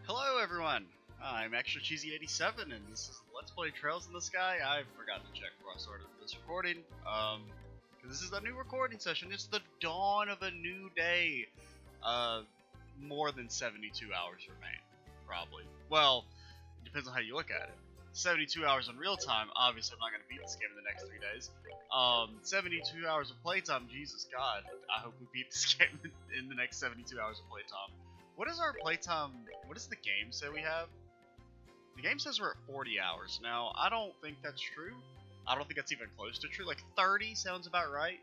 Hello everyone, I'm Extra Cheesy 87 and this is Let's Play Trails in the Sky. I forgot to check before I started this recording, because this is a new recording session. It's the dawn of a new day. More than 72 hours remain, probably. Well, it depends on how you look at it. 72 hours in real time, obviously I'm not going to beat this game in the next 3 days. 72 hours of playtime, Jesus God, I hope we beat this game in the next 72 hours of playtime. What is our playtime? What does the game say we have? The game says we're at 40 hours. Now, I don't think that's true. I don't think that's even close to true. Like 30 sounds about right.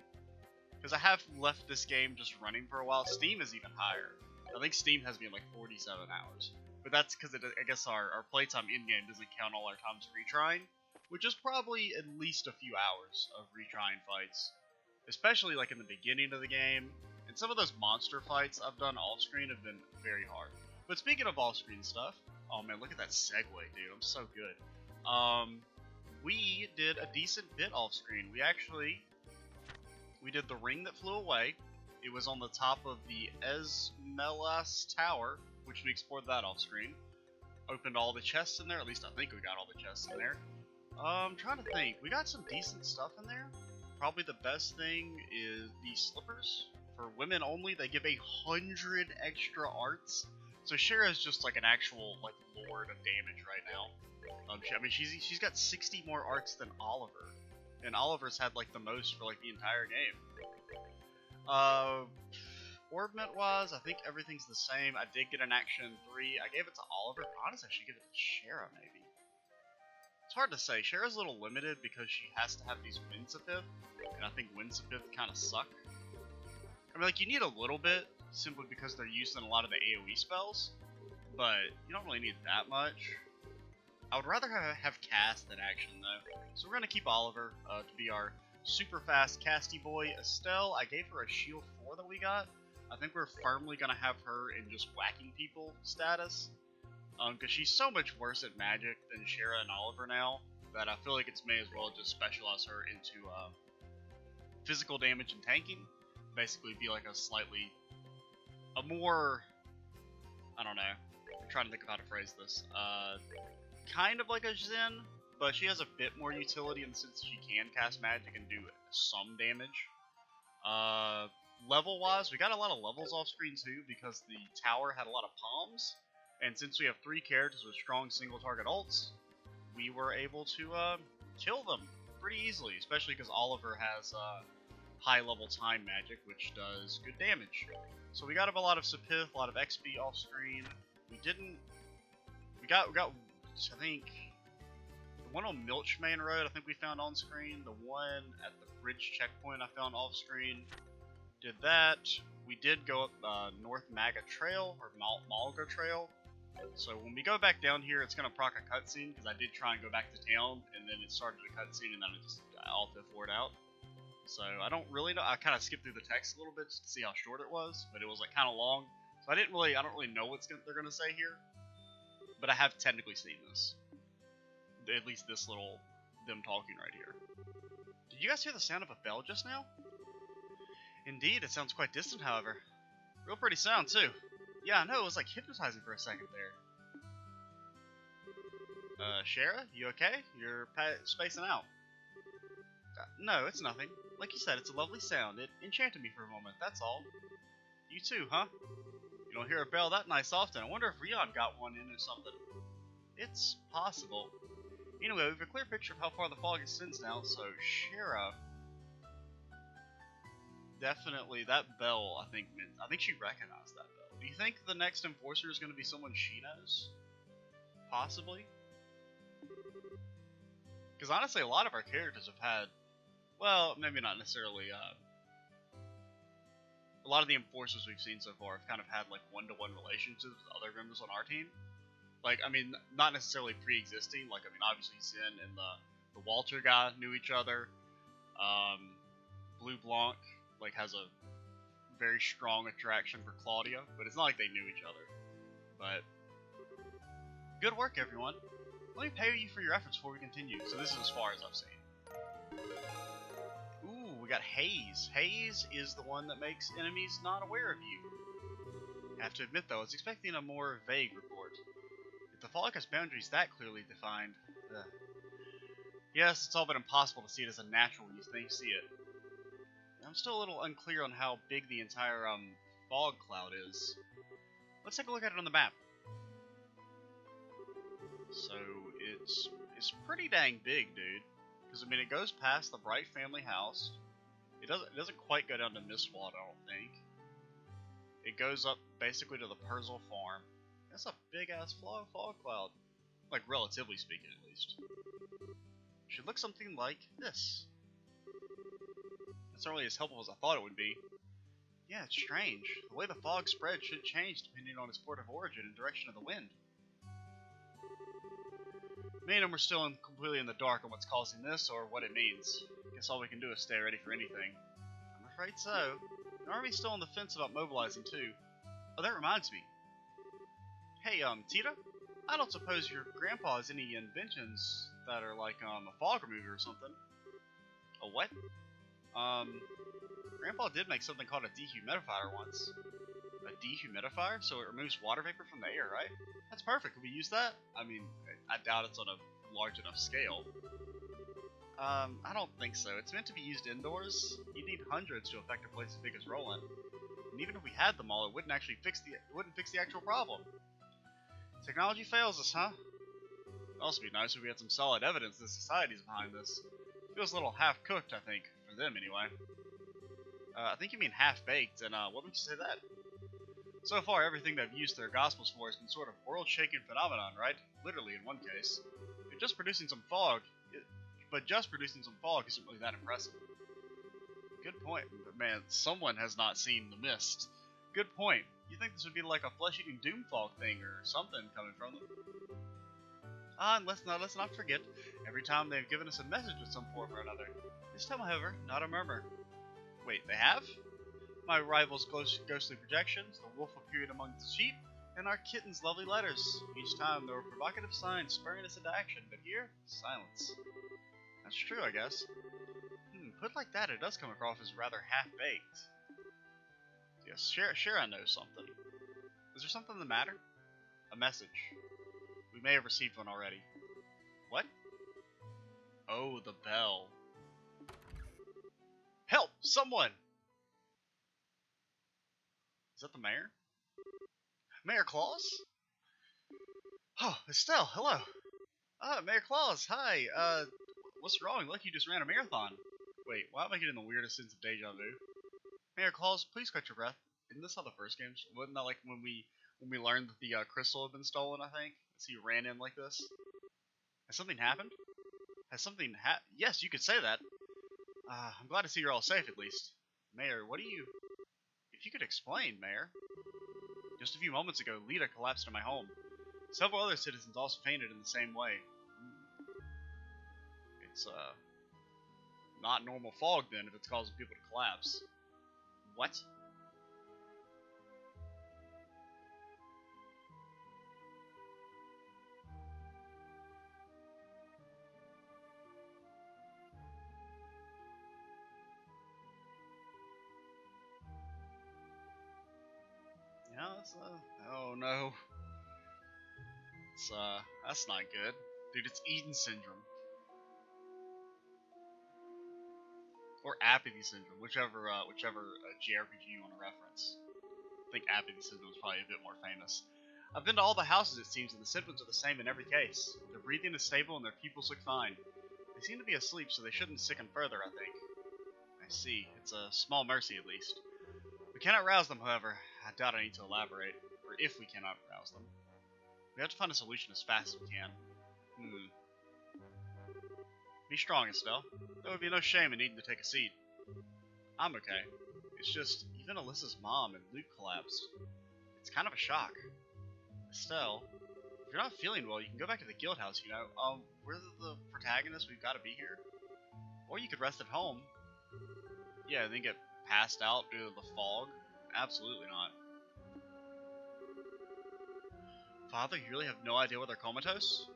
Because I have left this game just running for a while. Steam is even higher. I think Steam has me in like 47 hours. But that's because I guess our playtime in-game doesn't count all our times retrying. Which is probably at least a few hours of retrying fights. Especially like in the beginning of the game. And some of those monster fights I've done off-screen have been very hard. But speaking of off-screen stuff, oh man, look at that segue, dude. I'm so good. We did a decent bit off-screen. We did the ring that flew away. It was on the top of the Esmelas Tower, which we explored that off-screen. Opened all the chests in there. At least I think we got all the chests in there. I'm trying to think. We got some decent stuff in there. Probably the best thing is the slippers. For women only, they give 100 extra arts. So Shara's just like an actual like lord of damage right now. I mean, she's got 60 more arts than Oliver, and Oliver's had like the most for like the entire game. Orbment wise, I think everything's the same. I did get an action 3. I gave it to Oliver. Honestly, I should give it to Shara maybe. It's hard to say. Shara's a little limited because she has to have these Winsipith, and I think Winsipith kind of suck. I mean, like, you need a little bit, simply because they're used in a lot of the AoE spells, but you don't really need that much. I would rather have cast than action, though. So we're going to keep Oliver to be our super fast casty boy. Estelle, I gave her a shield 4 that we got. I think we're firmly going to have her in just whacking people status, because she's so much worse at magic than Shara and Oliver now, that I feel like it's may as well just specialize her into physical damage and tanking. Basically be like a more, I don't know, I'm trying to think of how to phrase this, kind of like a Zen, but she has a bit more utility in the sense that she can cast magic and do some damage. Level wise, we got a lot of levels off screen too, because the tower had a lot of palms, and since we have 3 characters with strong single target ults, we were able to kill them pretty easily, especially because Oliver has high level time magic, which does good damage. So we got a lot of Sepith, a lot of XP off screen. We got I think the one on Milch Main Road I think we found on screen. The one at the bridge checkpoint I found off screen. Did that. We did go up North Maga Trail or Malga Trail. So when we go back down here, it's gonna proc a cutscene because I did try and go back to town, and then it started a cutscene, and then it just auto-forward out. So I don't really know. I kind of skipped through the text a little bit just to see how short it was, but it was like kind of long. So I don't really know what they're gonna say here. But I have technically seen this. At least this little them talking right here. Did you guys hear the sound of a bell just now? Indeed, it sounds quite distant, however. Real pretty sound too. Yeah, I know. It was like hypnotizing for a second there. Shara, you okay? You're spacing out. No, it's nothing. Like you said, it's a lovely sound. It enchanted me for a moment, that's all. You too, huh? You don't hear a bell that nice often. I wonder if Rion got one in or something. It's possible. Anyway, we have a clear picture of how far the fog extends now, so Shara... Definitely, that bell, I think she recognized that bell. Do you think the next enforcer is going to be someone she knows? Possibly? Because honestly, a lot of our characters have had, well, maybe not necessarily, a lot of the enforcers we've seen so far have kind of had like one-to-one relationships with other members on our team. Like, I mean, not necessarily pre-existing, like, I mean, obviously Zen and the Walter guy knew each other. Blue Blanc, like, has a very strong attraction for Claudia, but it's not like they knew each other. But, good work, everyone. Let me pay you for your efforts before we continue. So this is as far as I've seen. Ooh, we got Haze. Haze is the one that makes enemies not aware of you. I have to admit, though, I was expecting a more vague report. If the fog has boundaries that clearly defined, yes, it's all but impossible to see it as a natural when you see it. I'm still a little unclear on how big the entire fog cloud is. Let's take a look at it on the map. So it's pretty dang big, dude. Because I mean, it goes past the Bright family house. It doesn't quite go down to Mistwald, I don't think. It goes up basically to the Perzel farm. That's a big ass fog cloud, like relatively speaking, at least. Should look something like this. It's not really as helpful as I thought it would be. Yeah, it's strange. The way the fog spreads should change depending on its port of origin and direction of the wind. Me and him are still completely in the dark on what's causing this or what it means. Guess all we can do is stay ready for anything. I'm afraid so. The army's still on the fence about mobilizing too. Oh, that reminds me. Hey, Tita? I don't suppose your grandpa has any inventions that are like, a fog remover or something? A what? Grandpa did make something called a dehumidifier once. A dehumidifier? So it removes water vapor from the air, right? That's perfect. Can we use that? I mean, I doubt it's on a large enough scale. I don't think so. It's meant to be used indoors. You'd need hundreds to affect a place as big as Rolent. And even if we had them all, it wouldn't actually fix the actual problem. Technology fails us, huh? It'd also be nice if we had some solid evidence that society's behind this. Feels a little half-cooked, I think, for them anyway. I think you mean half-baked, and what makes you say that? So far, everything they've used their gospels for has been sort of world-shaking phenomenon, right? Literally, in one case. But just producing some fog isn't really that impressive. Good point. But man, someone has not seen the mist. Good point. You think this would be like a flesh-eating doom fog thing or something coming from them? And let's not forget, every time they've given us a message of some form or another. This time, however, not a murmur. Wait, they have? My rival's ghostly projections, the wolf appeared among the sheep, and our kitten's lovely letters. Each time there were provocative signs spurring us into action, but here, silence. That's true, I guess. Put like that, it does come across as rather half-baked. Yes, sure I know something. Is there something the matter? A message. We may have received one already. What? Oh, the bell. Help! Someone! Is that the mayor? Mayor Claus? Oh, Estelle, hello. Mayor Claus, hi. What's wrong? Look, you just ran a marathon. Wait, why am I getting the weirdest sense of deja vu? Mayor Claus, please cut your breath. Isn't this how the first game? Wasn't that like when we learned that the crystal had been stolen? I think. So you ran in like this. Has something happened? Yes, you could say that. I'm glad to see you're all safe at least. Mayor, what do you? If you could explain, Mayor. Just a few moments ago, Lita collapsed in my home. Several other citizens also fainted in the same way. It's not normal fog then if it's causing people to collapse. What? Yeah, oh no. That's not good. Dude, it's Eden syndrome. Or apathy syndrome, whichever JRPG you want to reference. I think apathy syndrome is probably a bit more famous. I've been to all the houses, it seems, and the symptoms are the same in every case. Their breathing is stable and their pupils look fine. They seem to be asleep, so they shouldn't sicken further, I think. I see. It's a small mercy, at least. We cannot rouse them, however. I doubt I need to elaborate. Or if we cannot rouse them. We have to find a solution as fast as we can. Be strong, Estelle. There would be no shame in needing to take a seat. I'm okay. It's just, even Alyssa's mom and Luke collapsed. It's kind of a shock. Estelle, if you're not feeling well, you can go back to the guild house, you know. We're the protagonists, we've got to be here. Or you could rest at home. Yeah, and then get passed out due to the fog. Absolutely not. Father, you really have no idea why they're comatose?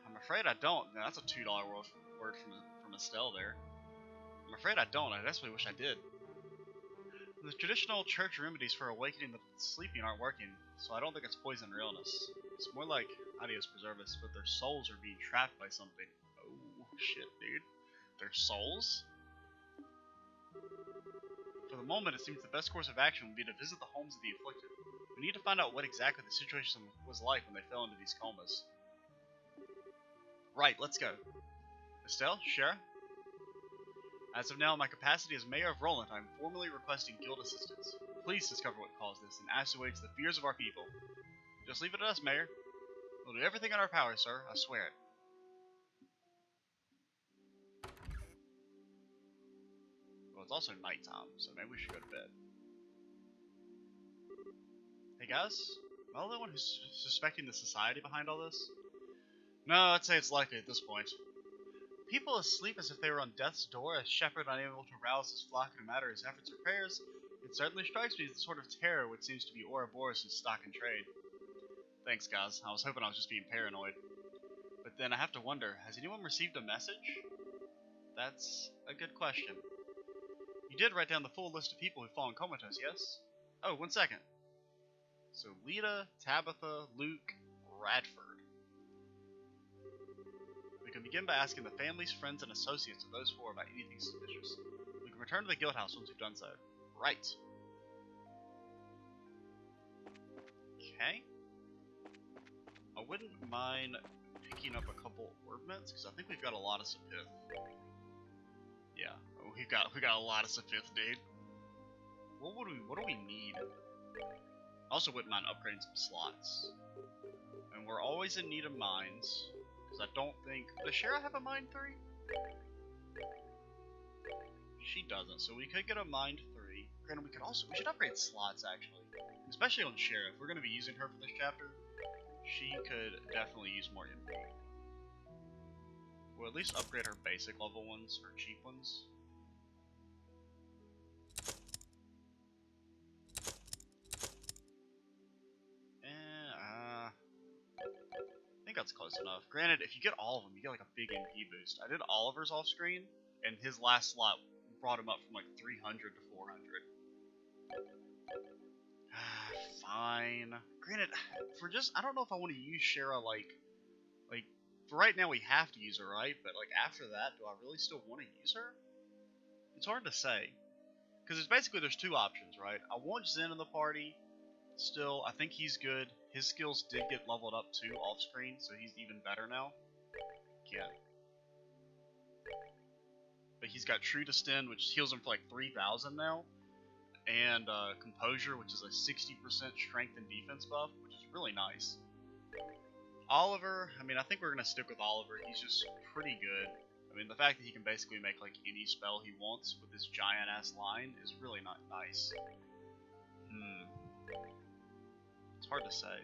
I'm afraid I don't. No, that's a $2 word from Estelle there. I'm afraid I don't. I desperately wish I did. The traditional church remedies for awakening the sleeping aren't working, so I don't think it's poison or illness. It's more like, adios preservus, but their souls are being trapped by something. Oh, shit, dude. Their souls? For the moment, it seems the best course of action would be to visit the homes of the afflicted. We need to find out what exactly the situation was like when they fell into these comas. Right, let's go. Estelle? Shara? As of now, in my capacity as mayor of Rolent, I am formally requesting guild assistance. Please discover what caused this and assuage the fears of our people. Just leave it to us, Mayor. We'll do everything in our power, sir. I swear it. Well, it's also nighttime, so maybe we should go to bed. Hey guys, am I the only one who's suspecting the society behind all this? No, I'd say it's likely at this point. People asleep as if they were on death's door, a shepherd unable to rouse his flock no matter his efforts or prayers. It certainly strikes me as the sort of terror which seems to be Ouroboros' stock in trade. Thanks, guys. I was hoping I was just being paranoid. But then I have to wonder, has anyone received a message? That's a good question. You did write down the full list of people who've fallen comatose, yes? Oh, 1 second. So Lita, Tabitha, Luke, Radford. We can begin by asking the families, friends, and associates of those four about anything suspicious. We can return to the guild house once we've done so. Right. Okay. I wouldn't mind picking up a couple orb mints, because I think we've got a lot of Sepith. Yeah, we got a lot of Sepith, dude. What do we need? I also wouldn't mind upgrading some slots. And we're always in need of mines. Because I don't think... Does Shara have a mine 3? She doesn't, so we could get a mine 3. Granted, we should upgrade slots, actually. Especially on Shara. If we're going to be using her for this chapter, she could definitely use more MP. We'll at least upgrade her basic level ones, her cheap ones. I think that's close enough. Granted, if you get all of them, you get like a big MP boost. I did Oliver's off screen, and his last slot brought him up from like 300 to 400. Fine. Granted, I don't know if I want to use Shara like, for right now we have to use her, right? But like after that, do I really still want to use her? It's hard to say. Because there's two options, right? I want Zen in the party. Still, I think he's good. His skills did get leveled up too off screen, so he's even better now. Yeah. But he's got True Destin, which heals him for like 3,000 now. And Composure, which is a 60% strength and defense buff, which is really nice. Oliver, I mean, I think we're going to stick with Oliver. He's just pretty good. I mean, the fact that he can basically make like any spell he wants with this giant-ass line is really not nice. It's hard to say.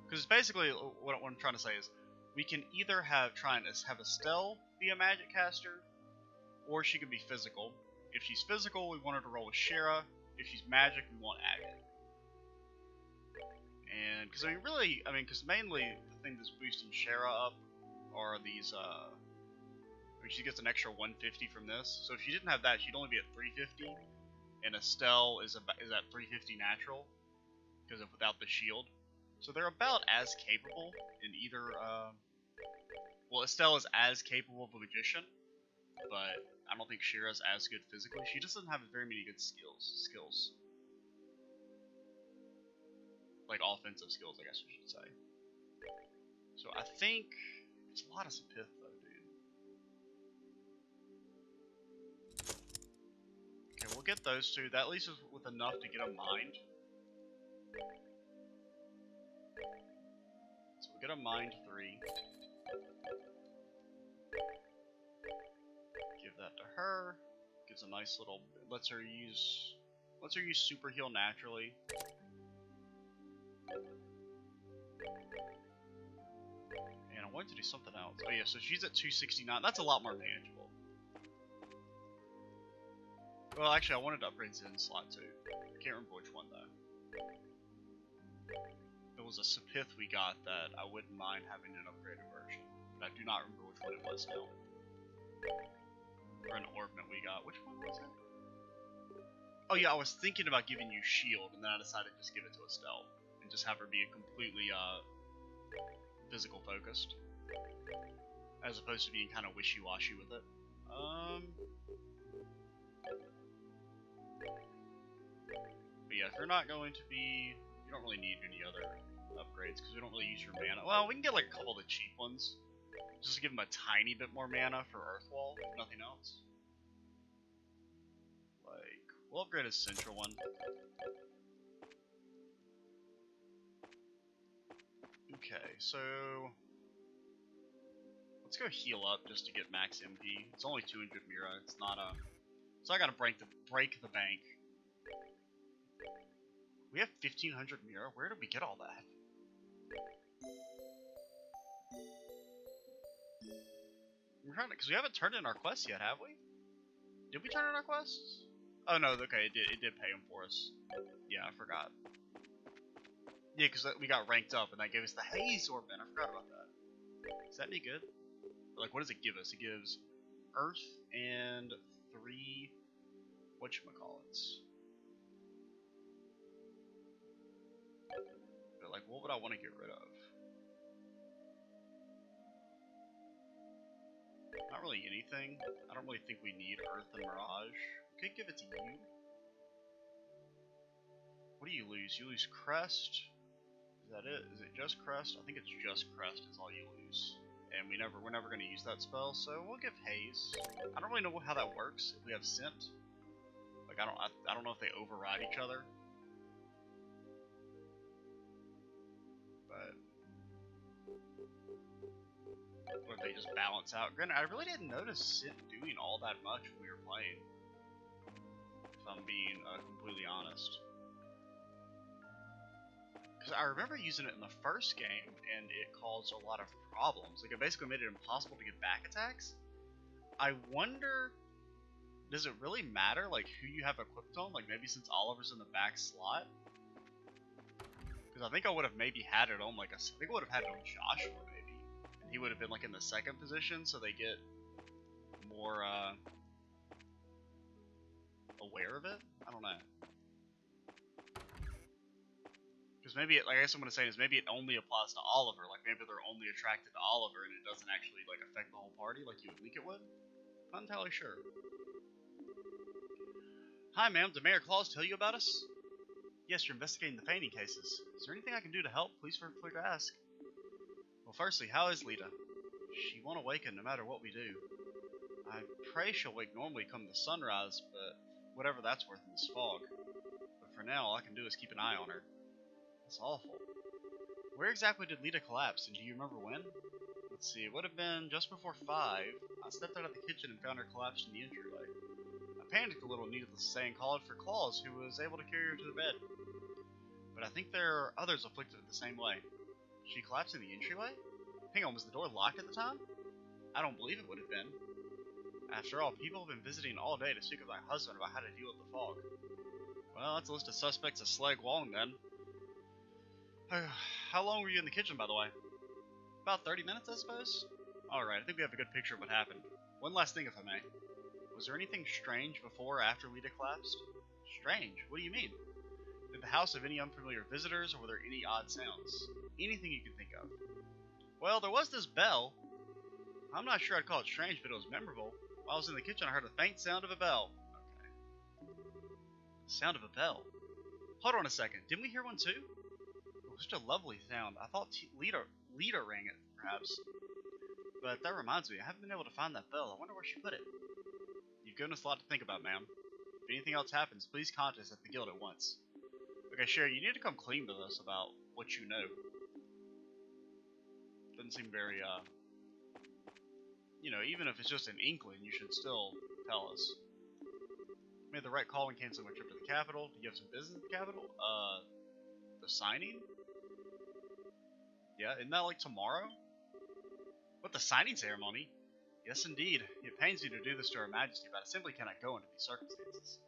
Because basically, what I'm trying to say is, we can either try and have Estelle be a magic caster, or she can be physical. If she's physical, we want her to roll with Shara. If she's magic, we want Agate. And, because because mainly the thing that's boosting Shara up are these, she gets an extra 150 from this. So if she didn't have that, she'd only be at 350, and Estelle is at 350 natural, because without the shield. So they're about as capable in either, well, Estelle is as capable of a magician, but I don't think Shira's as good physically. She just doesn't have very many good skills. Like offensive skills, I guess we should say. So I think it's a lot of Sepith though, dude. Okay, we'll get those two. That leaves us with enough to get a mind. So we'll get a mind 3. Give that to her. Gives a nice little, lets her use super heal naturally. And I wanted to do something else. Oh yeah, so she's at 269. That's a lot more manageable. Well, actually, I wanted to upgrade Zen's slot too. I can't remember which one though. There was a Sepith we got that I wouldn't mind having an upgraded version, but I do not remember which one it was now. Or an orbment we got. Which one was it? Oh yeah, I was thinking about giving you shield, and then I decided to just give it to Estelle and just have her be completely physical focused, as opposed to being kind of wishy-washy with it. But yeah, if you're not going to be, you don't really need any other upgrades because we don't really use your mana. Well, we can get like a couple of the cheap ones, just to give them a tiny bit more mana for Earthwall, if nothing else. Like, we'll upgrade a central one. Okay, so let's go heal up just to get max MP. It's only 200 Mira. It's not a. So I gotta break the bank. We have 1500 Mira. Where did we get all that? We're trying to, because we haven't turned in our quests yet, have we? Did we turn in our quests? Oh no, okay, it did pay them for us. Yeah, I forgot. Yeah, because we got ranked up, and that gave us the Haze Orb, man. I forgot about that. Is that any good? Like, what does it give us? It gives Earth and 3... whatchamacallits. But, like, what would I want to get rid of? Not really anything. I don't really think we need Earth and Mirage. We could give it to you. What do you lose? You lose Crest. Is that it? Is it just Crest? I think it's just Crest is all you lose. And we're never going to use that spell, so we'll give Haze. I don't really know how that works if we have Scent. Like, I don't know if they override each other. But or if they just balance out. Granted, I really didn't notice Scent doing all that much when we were playing. If I'm being completely honest. Because I remember using it in the first game, and it caused a lot of problems. Like, it basically made it impossible to get back attacks. I wonder, does it really matter, like, who you have equipped on? Like, maybe since Oliver's in the back slot? Because I think I would have maybe had it on, like, I think I would have had it on Joshua, maybe. And he would have been, like, in the second position, so they get more, aware of it? I don't know. Because maybe, like I guess what I'm saying is maybe it only applies to Oliver. Like maybe they're only attracted to Oliver and it doesn't actually like affect the whole party like you would think it would. Not entirely sure. Hi ma'am, did Mayor Claus tell you about us? Yes, you're investigating the fainting cases. Is there anything I can do to help? Please feel free to ask. Well, firstly, how is Lita? She won't awaken no matter what we do. I pray she'll wake normally come the sunrise, but whatever that's worth in this fog. But for now, all I can do is keep an eye on her. That's awful. Where exactly did Lita collapse, and do you remember when? Let's see, it would have been just before 5. I stepped out of the kitchen and found her collapsed in the entryway. I panicked a little, needless to say, and called for Claus, who was able to carry her to the bed. But I think there are others afflicted the same way. She collapsed in the entryway? Hang on, was the door locked at the time? I don't believe it would have been. After all, people have been visiting all day to speak with my husband about how to deal with the fog. Well, that's a list of suspects a slag long, then. How long were you in the kitchen, by the way? About 30 minutes, I suppose? Alright, I think we have a good picture of what happened. One last thing, if I may. Was there anything strange before or after Lita collapsed? Strange? What do you mean? Did the house have any unfamiliar visitors, or were there any odd sounds? Anything you can think of. Well, there was this bell. I'm not sure I'd call it strange, but it was memorable. While I was in the kitchen, I heard a faint sound of a bell. Okay. The sound of a bell? Hold on a second, didn't we hear one too? It was such a lovely sound. I thought Lita rang it, perhaps. But that reminds me, I haven't been able to find that bell. I wonder where she put it. You've given us a lot to think about, ma'am. If anything else happens, please contact us at the guild at once. Okay, Sherry, you need to come clean with us about what you know. Doesn't seem very, you know, even if it's just an inkling, you should still tell us. Made the right call when canceling my trip to the capital. Do you have some business at the capital? The signing? Yeah, isn't that like tomorrow? What, the signing ceremony? Yes, indeed. It pains me to do this to Her Majesty, but I simply cannot go under these circumstances.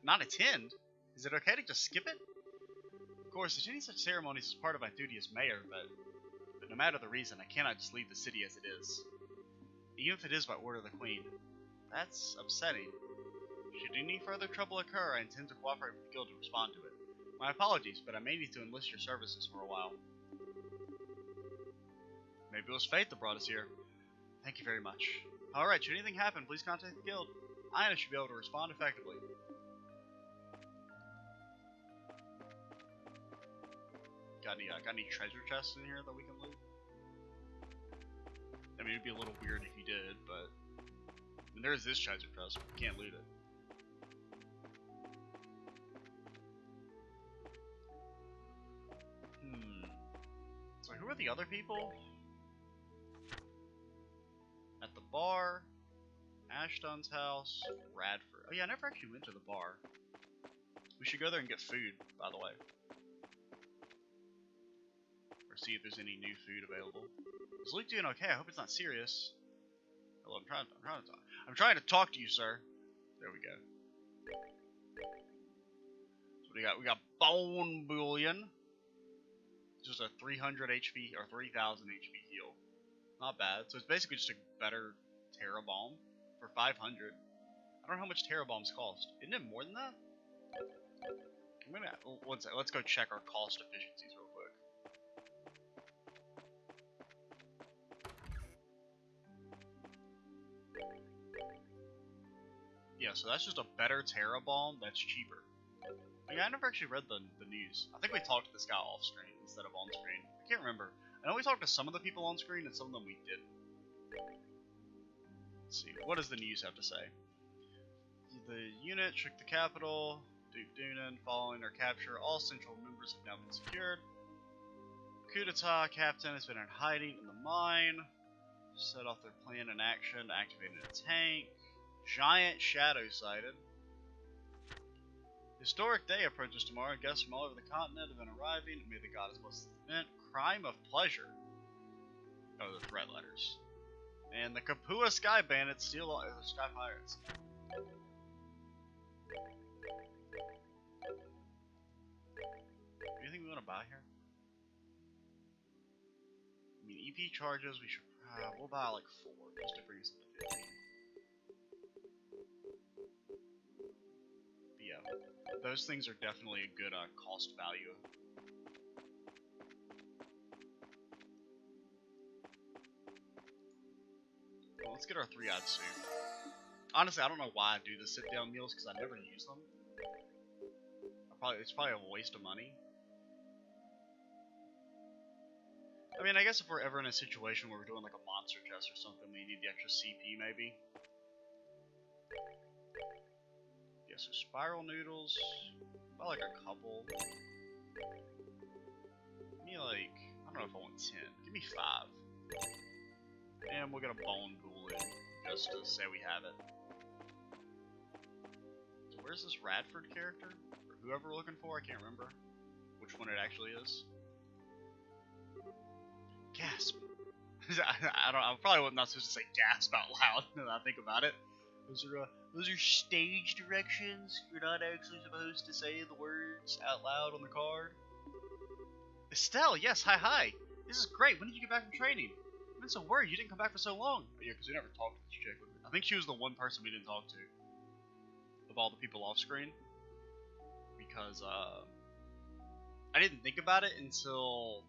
Not attend? Is it okay to just skip it? Of course, attending such ceremonies is part of my duty as mayor, but no matter the reason, I cannot just leave the city as it is. Even if it is by order of the Queen. That's upsetting. Should any further trouble occur, I intend to cooperate with the guild to respond to it. My apologies, but I may need to enlist your services for a while. Maybe it was fate that brought us here. Thank you very much. Alright, should anything happen, please contact the guild. Ina should be able to respond effectively. Got any treasure chests in here that we can loot? I mean, it'd be a little weird if you did, but... I mean, there is this treasure chest, but we can't loot it. So who are the other people? At the bar, Ashton's house, Radford. Oh yeah, I never actually went to the bar. We should go there and get food, by the way. Or see if there's any new food available. Is Luke doing okay? I hope it's not serious. Hello, I'm trying to talk to you, sir. There we go. So we got bone bullion. Just a 300 HP or 3000 HP heal. Not bad. So it's basically just a better Terra Bomb for 500. I don't know how much Terra Bombs cost. Isn't it more than that? Let's go check our cost efficiencies real quick. Yeah, so that's just a better Terra Bomb that's cheaper. Yeah, I never actually read the news. I think we talked to this guy off screen instead of on screen. I can't remember. I know we talked to some of the people on screen and some of them we didn't. Let's see, what does the news have to say? The unit shook the capital. Duke Dunan, following their capture, all central members have now been secured. Coup d'etat captain has been in hiding in the mine. Set off their plan in action, activated a tank. Giant shadow sighted. Historic day approaches tomorrow. Guests from all over the continent have been arriving. May the goddess bless the event. Crime of pleasure. Oh, the threat letters. And the Kapua Sky Bandits steal all the Sky Pirates. Anything we want to buy here? I mean, EP charges. We should. We'll buy like 4 just to bring us up to 15. But yeah, those things are definitely a good cost value. Well, let's get our 3-eyed soup. Honestly, I don't know why I do the sit-down meals because I never use them. It's probably a waste of money. I mean, I guess if we're ever in a situation where we're doing like a monster chest or something, we need the extra CP maybe. Yeah, so spiral noodles. About like a couple. Give me like, I don't know if I want 10. Give me 5. And we'll get a bone ghoul in, just to say we have it. So where's this Radford character? Or whoever we're looking for, I can't remember which one it actually is. Gasp. I probably not supposed to say gasp out loud now that I think about it. Those are stage directions. You're not actually supposed to say the words out loud on the card. Estelle, yes, hi. This is great. When did you get back from training? I've been so worried you didn't come back for so long. Oh, yeah, because we never talked to this chick. I think she was the one person we didn't talk to of all the people off screen. Because I didn't think about it until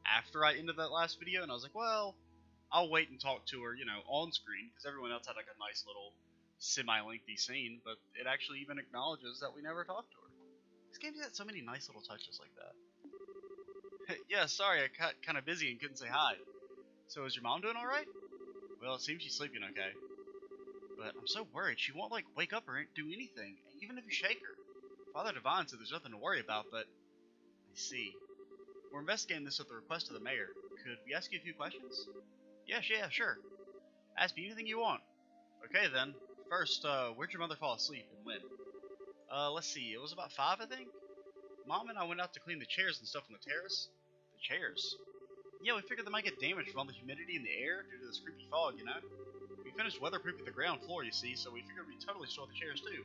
after I ended that last video, and I was like, well, I'll wait and talk to her, you know, on screen, because everyone else had like a nice little semi-lengthy scene, but it actually even acknowledges that we never talked to her. This game had so many nice little touches like that. Yeah, sorry, I got kind of busy and couldn't say hi. So is your mom doing alright? Well, it seems she's sleeping okay. But I'm so worried, she won't like wake up or do anything, even if you shake her. Father Divine said there's nothing to worry about, but I see. We're investigating this at the request of the mayor. Could we ask you a few questions? Yeah, sure. Ask me anything you want. Okay then. First, where'd your mother fall asleep and when? Let's see, it was about 5, I think? Mom and I went out to clean the chairs and stuff on the terrace. The chairs? Yeah, we figured they might get damaged from all the humidity in the air due to this creepy fog, you know? We finished weatherproofing the ground floor, you see, so we figured we'd totally store the chairs too.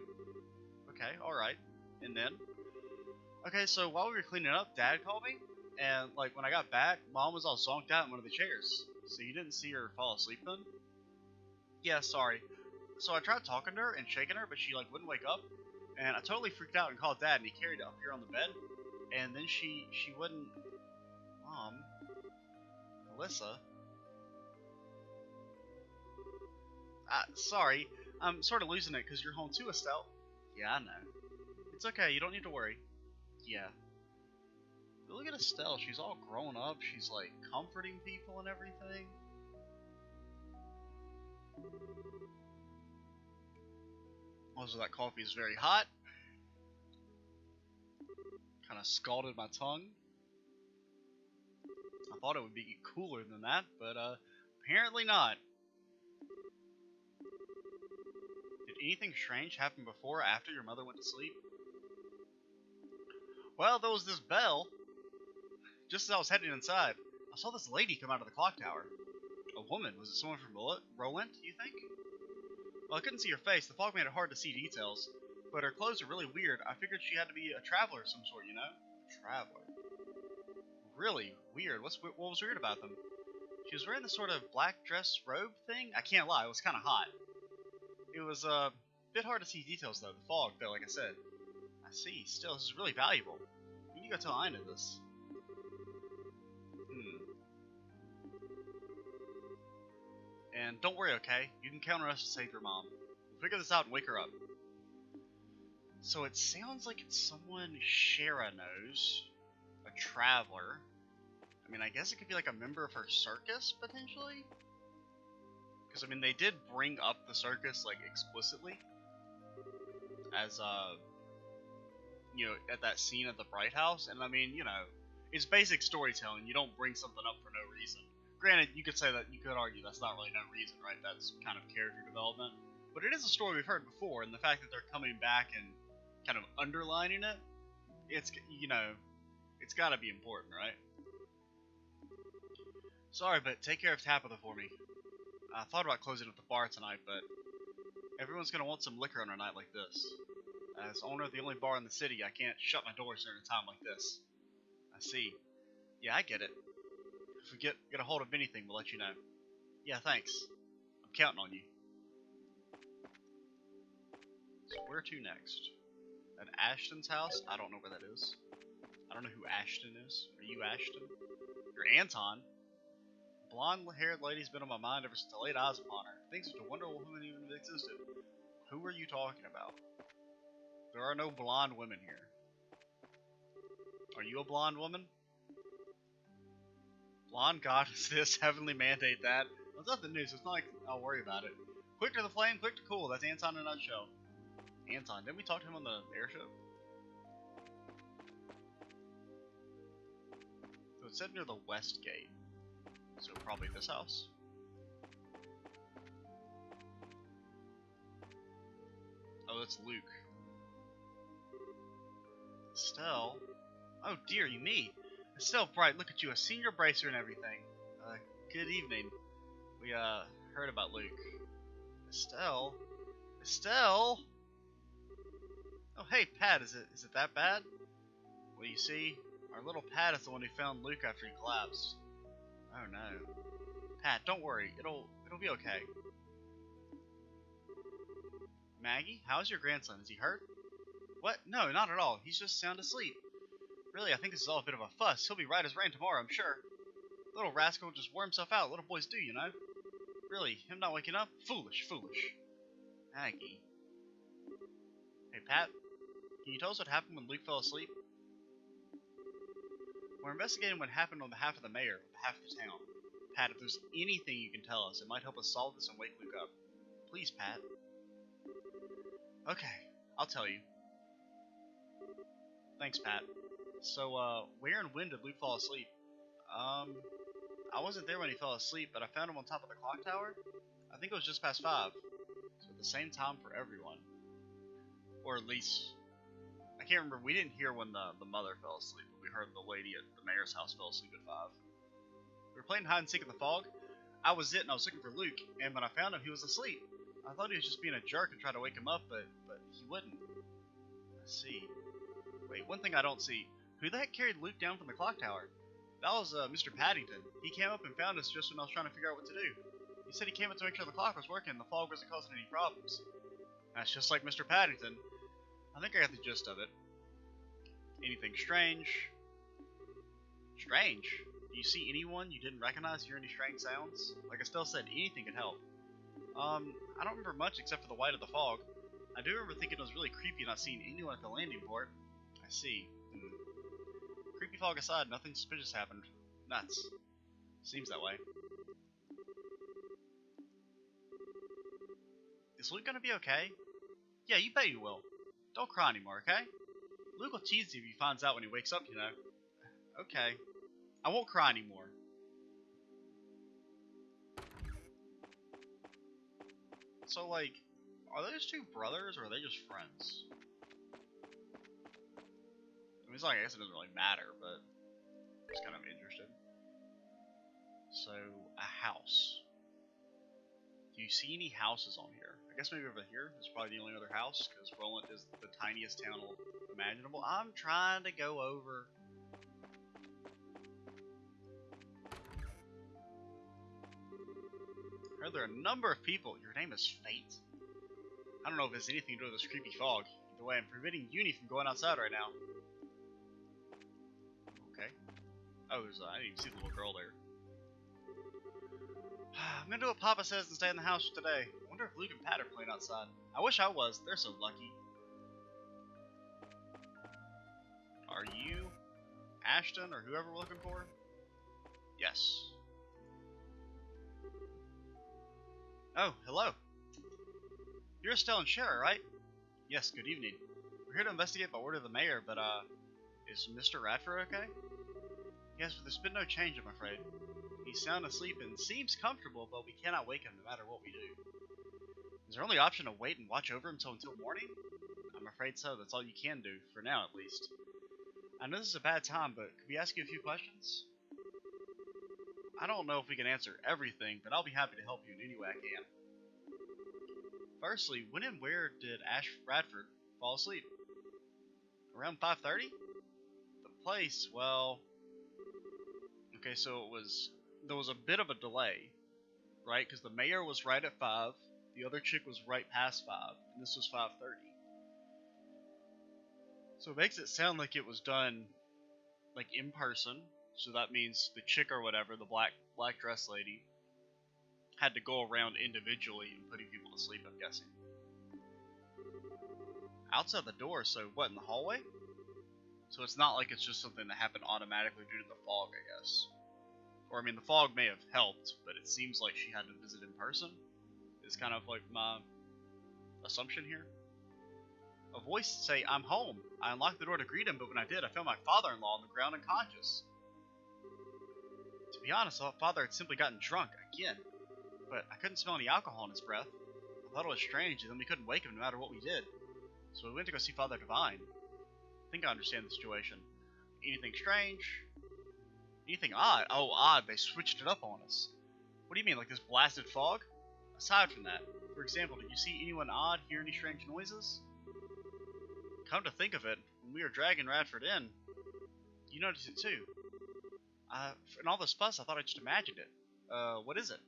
Okay, alright. And then? Okay, so while we were cleaning up, Dad called me. And, like, when I got back, Mom was all zonked out in one of the chairs. So you didn't see her fall asleep then? Yeah, sorry. So I tried talking to her and shaking her, but she like wouldn't wake up. And I totally freaked out and called Dad, and he carried her up here on the bed. And then she wouldn't. Mom, Alyssa. Sorry, I'm sort of losing it because you're home too, Estelle. Yeah, I know. It's okay, you don't need to worry. Yeah. But look at Estelle, she's all grown up, she's like comforting people and everything. Also, that coffee is very hot. Kind of scalded my tongue. I thought it would be cooler than that, but apparently not. Did anything strange happen before or after your mother went to sleep? Well, there was this bell. Just as I was heading inside, I saw this lady come out of the clock tower. A woman? Was it someone from Rolent, you think? Well, I couldn't see her face. The fog made it hard to see details. But her clothes are really weird. I figured she had to be a traveler of some sort, you know? A traveler. Really weird. What was weird about them? She was wearing this sort of black dress robe thing. I can't lie, it was kind of hot. It was a bit hard to see details though. The fog, though, like I said. I see. Still, this is really valuable. You need to go tell Ina this. And don't worry, okay? You can count on us to save your mom. We'll figure this out and wake her up. So it sounds like it's someone Shara knows. A traveler. I mean, I guess it could be like a member of her circus, potentially? Because, I mean, they did bring up the circus, like, explicitly. As, you know, at that scene at the Bright House. And, I mean, you know, it's basic storytelling. You don't bring something up for no reason. Granted, you could say that, you could argue that's not really no reason, right? That's kind of character development. But it is a story we've heard before, and the fact that they're coming back and kind of underlining it, it's, you know, it's gotta be important, right? Sorry, but take care of Tabitha for me. I thought about closing at the bar tonight, but everyone's gonna want some liquor on a night like this. As owner of the only bar in the city, I can't shut my doors during a time like this. I see. Yeah, I get it. If we get a hold of anything, we'll let you know. Yeah, thanks. I'm counting on you. So where to next? At Ashton's house? I don't know where that is. I don't know who Ashton is. Are you Ashton? You're Anton. Blonde-haired lady's been on my mind ever since I laid eyes upon her. Things to wonder women even existed. Who are you talking about? There are no blonde women here. Are you a blonde woman? Blonde goddess this, heavenly mandate that. That's nothing new, so it's not like I'll worry about it. Quick to the flame, quick to cool. That's Anton in a nutshell. Anton, didn't we talk to him on the airship? So it said near the west gate. So probably this house? Oh, that's Luke. Estelle? Oh dear, you me. Estelle Bright, look at you, a senior bracer and everything. Good evening. We, heard about Luke. Estelle? Estelle? Oh, hey, Pat, is it that bad? Well, you see, our little Pat is the one who found Luke after he collapsed. Oh no. Pat, don't worry, it'll be okay. Maggie, how's your grandson? Is he hurt? What? No, not at all. He's just sound asleep. Really, I think this is all a bit of a fuss. He'll be right as rain tomorrow, I'm sure. Little rascal just wore himself out. Little boys do, you know. Really, him not waking up? Foolish, foolish. Maggie. Hey, Pat. Can you tell us what happened when Luke fell asleep? We're investigating what happened on behalf of the mayor, on behalf of the town. Pat, if there's anything you can tell us, it might help us solve this and wake Luke up. Please, Pat. Okay, I'll tell you. Thanks, Pat. So, where and when did Luke fall asleep? I wasn't there when he fell asleep, but I found him on top of the clock tower. I think it was just past 5. So at the same time for everyone. Or at least, I can't remember. We didn't hear when the mother fell asleep, but we heard the lady at the mayor's house fell asleep at 5. We were playing hide and seek in the fog. I was it, and I was looking for Luke, and when I found him, he was asleep. I thought he was just being a jerk and tried to wake him up, but he wouldn't. I see. Wait, one thing I don't see. Who the heck carried Luke down from the clock tower? That was Mr. Paddington. He came up and found us just when I was trying to figure out what to do. He said he came up to make sure the clock was working and the fog wasn't causing any problems. That's just like Mr. Paddington. I think I got the gist of it. Anything strange? Strange? Do you see anyone you didn't recognize, hear any strange sounds? Like Estelle said, anything could help. I don't remember much except for the white of the fog. I do remember thinking it was really creepy not seeing anyone at the landing port. I see. Creepy fog aside, nothing suspicious happened. Nuts. Seems that way. Is Luke gonna be okay? Yeah, you bet you will. Don't cry anymore, okay? Luke will tease you if he finds out when he wakes up, you know. Okay. I won't cry anymore. So, like, are those two brothers or are they just friends? I mean, it's like, I guess it doesn't really matter, but I'm just kind of interested. So, a house. Do you see any houses on here? I guess maybe over here is probably the only other house, because Rolent is the tiniest town imaginable. I'm trying to go over. I heard there are a number of people. Your name is Fate. I don't know if it's anything to do with this creepy fog. Either way, I'm preventing Uni from going outside right now. Okay. Oh, there's I didn't even see the little girl there. I'm gonna do what Papa says and stay in the house today. I wonder if Luke and Pat are playing outside. I wish I was. They're so lucky. Are you Ashton or whoever we're looking for? Yes. Oh, hello. You're Estelle and Shara, right? Yes, good evening. We're here to investigate by order of the mayor, but, is Mr. Radford okay? Yes, but there's been no change, I'm afraid. He's sound asleep and seems comfortable, but we cannot wake him no matter what we do. Is our only option to wait and watch over him until morning? I'm afraid so. That's all you can do, for now at least. I know this is a bad time, but could we ask you a few questions? I don't know if we can answer everything, but I'll be happy to help you in any way I can. Firstly, when and where did Ash Radford fall asleep? Around 5:30? The place, well... Okay, so there was a bit of a delay, right? Because the mayor was right at 5, the other chick was right past 5, and this was 5:30. So it makes it sound like it was done, like, in person. So that means the chick or whatever, the black dress lady, had to go around individually and putting people to sleep, I'm guessing. Outside the door, so what, in the hallway? So it's not like it's just something that happened automatically due to the fog, I guess. Or, I mean, the fog may have helped, but it seems like she had to visit in person. Is kind of like my assumption here. A voice say, "I'm home." I unlocked the door to greet him, but when I did, I found my father-in-law on the ground unconscious. To be honest, I thought Father had simply gotten drunk, again. But I couldn't smell any alcohol in his breath. I thought it was strange, and then we couldn't wake him no matter what we did. So we went to go see Father Divine. I think I understand the situation. Anything strange? Anything odd? Oh, odd, they switched it up on us. What do you mean, like this blasted fog? Aside from that, for example, did you see anyone odd, hear any strange noises? Come to think of it, when we were dragging Radford in, you noticed it too. In all this fuss, I thought I just imagined it. What is it?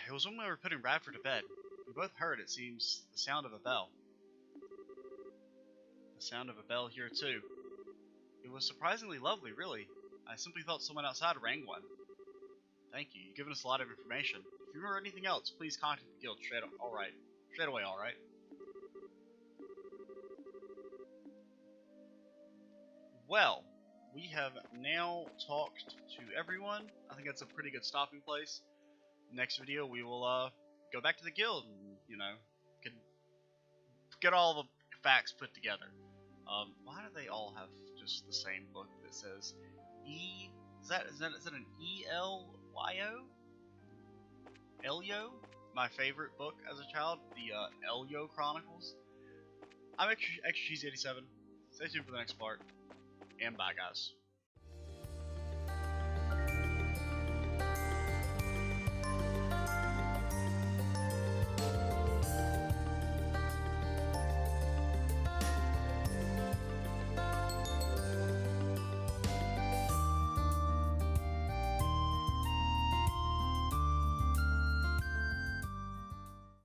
It was when we were putting Radford to bed. We both heard, it seems, the sound of a bell. The sound of a bell here too. It was surprisingly lovely, really. I simply thought someone outside rang one. Thank you. You've given us a lot of information. If you remember anything else, please contact the guild straight away, alright? Well, we have now talked to everyone. I think that's a pretty good stopping place. Next video, we will go back to the guild and, you know, get all the facts put together. Why do they all have just the same book that says E? Is that an E-L-Y-O? Elyo? My favorite book as a child, the Elyo Chronicles. I'm Extra Cheesy 87. Stay tuned for the next part, and bye, guys.